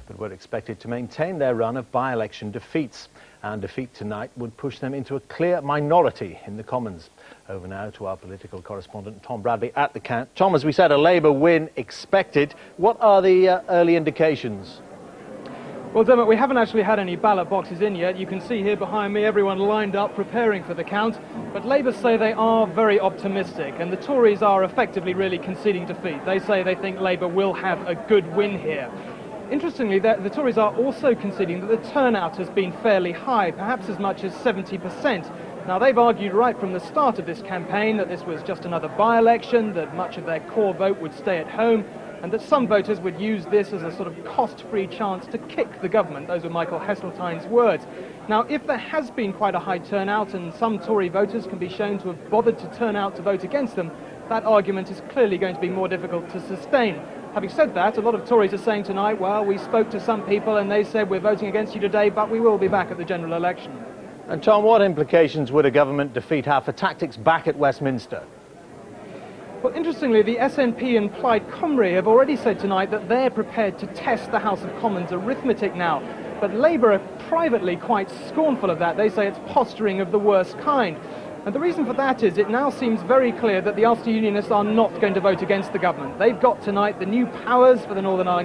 but were expected to maintain their run of by-election defeats. And defeat tonight would push them into a clear minority in the Commons. Over now to our political correspondent Tom Bradby at the count. Tom, as we said, a Labour win expected. What are the early indications? Well, Dermot, we haven't actually had any ballot boxes in yet. You can see here behind me everyone lined up preparing for the count. But Labour say they are very optimistic, and the Tories are effectively really conceding defeat. They say they think Labour will have a good win here. Interestingly, the Tories are also conceding that the turnout has been fairly high, perhaps as much as 70%. Now, they've argued right from the start of this campaign that this was just another by-election, that much of their core vote would stay at home, and that some voters would use this as a sort of cost-free chance to kick the government. Those were Michael Heseltine's words. Now, if there has been quite a high turnout and some Tory voters can be shown to have bothered to turn out to vote against them, that argument is clearly going to be more difficult to sustain. Having said that, a lot of Tories are saying tonight, well, we spoke to some people and they said we're voting against you today, but we will be back at the general election. And Tom, what implications would a government defeat have for tactics back at Westminster? Well, interestingly, the SNP and Plaid Cymru have already said tonight that they're prepared to test the House of Commons arithmetic now. But Labour are privately quite scornful of that. They say it's posturing of the worst kind. And the reason for that is it now seems very clear that the Ulster Unionists are not going to vote against the government. They've got tonight the new powers for the Northern Ireland